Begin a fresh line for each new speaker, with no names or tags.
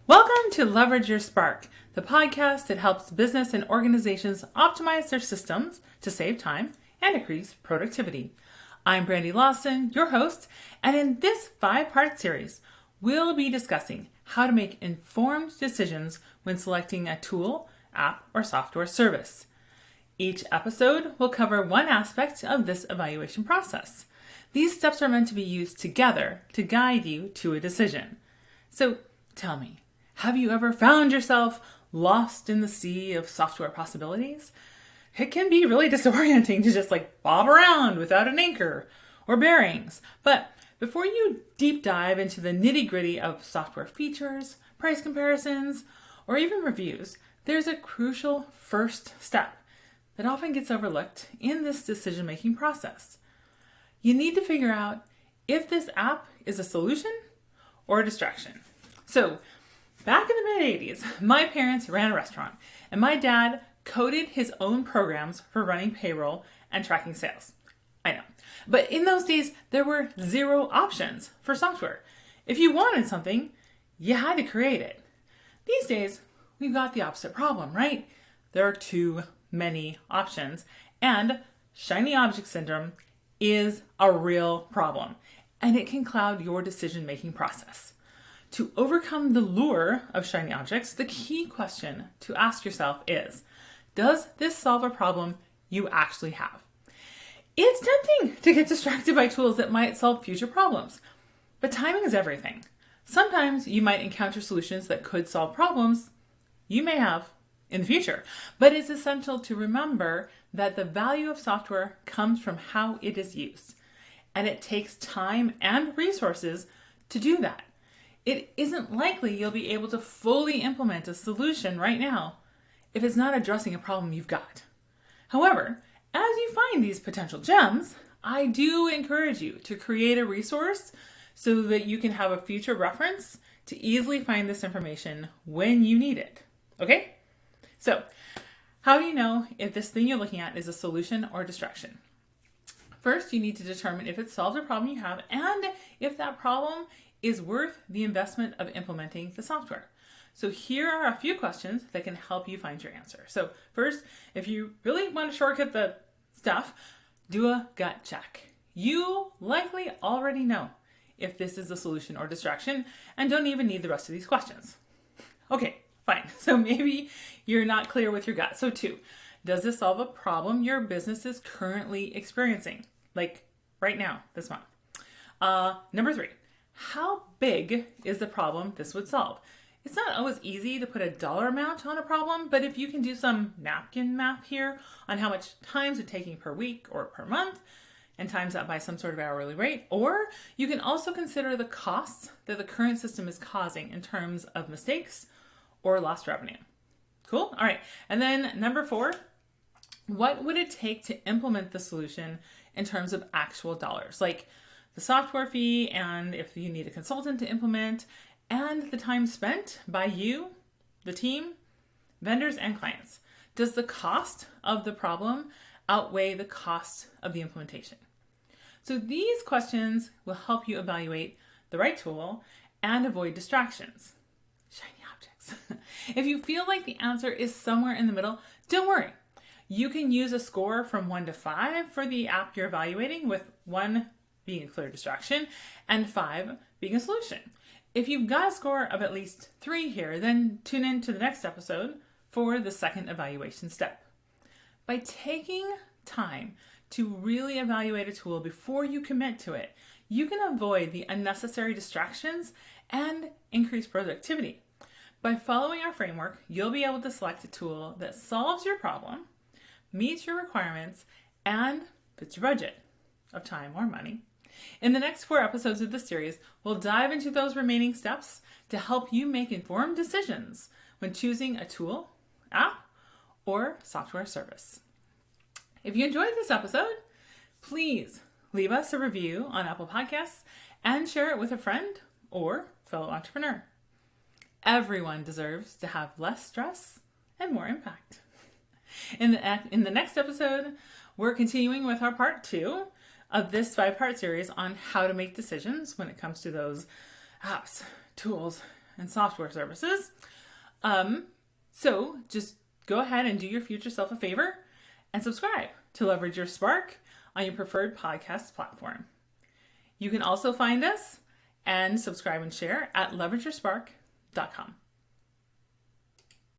Welcome to Leverage Your Spark, the podcast that helps business and organizations optimize their systems to save time and increase productivity. I'm Brandy Lawson, your host, and in this 5-part series, we'll be discussing how to make informed decisions when selecting a tool, app, or software service. Each episode will cover one aspect of this evaluation process. These steps are meant to be used together to guide you to a decision. So tell me, have you ever found yourself lost in the sea of software possibilities? It can be really disorienting to just bob around without an anchor or bearings. But before you deep dive into the nitty-gritty of software features, price comparisons, or even reviews, there's a crucial first step that often gets overlooked in this decision-making process. You need to figure out if this app is a solution or a distraction. So, back in the mid-'80s, my parents ran a restaurant, and my dad coded his own programs for running payroll and tracking sales. I know. But in those days, there were 0 options for software. If you wanted something, you had to create it. These days, we've got the opposite problem, right? There are too many options, and shiny object syndrome is a real problem, and it can cloud your decision-making process. To overcome the lure of shiny objects, the key question to ask yourself is, does this solve a problem you actually have? It's tempting to get distracted by tools that might solve future problems, but timing is everything. Sometimes you might encounter solutions that could solve problems you may have in the future, but it's essential to remember that the value of software comes from how it is used, and it takes time and resources to do that. It isn't likely you'll be able to fully implement a solution right now if it's not addressing a problem you've got. However, as you find these potential gems, I do encourage you to create a resource so that you can have a future reference to easily find this information when you need it. Okay? So, how do you know if this thing you're looking at is a solution or a distraction? First, you need to determine if it solves a problem you have and if that problem is worth the investment of implementing the software. So here are a few questions that can help you find your answer. So first, if you really want to shortcut the stuff, do a gut check. You likely already know if this is a solution or distraction and don't even need the rest of these questions. Okay, fine. So maybe you're not clear with your gut. So 2, does this solve a problem your business is currently experiencing? Like right now, this month. Number 3, how big is the problem this would solve? It's not always easy to put a dollar amount on a problem, but if you can do some napkin math here on how much time is it taking per week or per month, and times that by some sort of hourly rate, or you can also consider the costs that the current system is causing in terms of mistakes or lost revenue. Cool? All right. And then number 4, what would it take to implement the solution in terms of actual dollars? Like the software fee, and if you need a consultant to implement, and the time spent by you, the team, vendors, and clients. Does the cost of the problem outweigh the cost of the implementation? So these questions will help you evaluate the right tool and avoid distractions. Shiny objects. If you feel like the answer is somewhere in the middle, don't worry. You can use a score from 1 to 5 for the app you're evaluating, with 1 being a clear distraction and 5 being a solution. If you've got a score of at least 3 here, then tune in to the next episode for the second evaluation step. By taking time to really evaluate a tool before you commit to it, you can avoid the unnecessary distractions and increase productivity. By following our framework, you'll be able to select a tool that solves your problem, meets your requirements, and fits your budget of time or money. In the next 4 episodes of this series, we'll dive into those remaining steps to help you make informed decisions when choosing a tool, app, or software service. If you enjoyed this episode, please leave us a review on Apple Podcasts and share it with a friend or fellow entrepreneur. Everyone deserves to have less stress and more impact. In the next episode, we're continuing with our part 2 of this 5-part series on how to make decisions when it comes to those apps, tools, and software services. So just go ahead and do your future self a favor and subscribe to Leverage Your Spark on your preferred podcast platform. You can also find us and subscribe and share at leverageyourspark.com.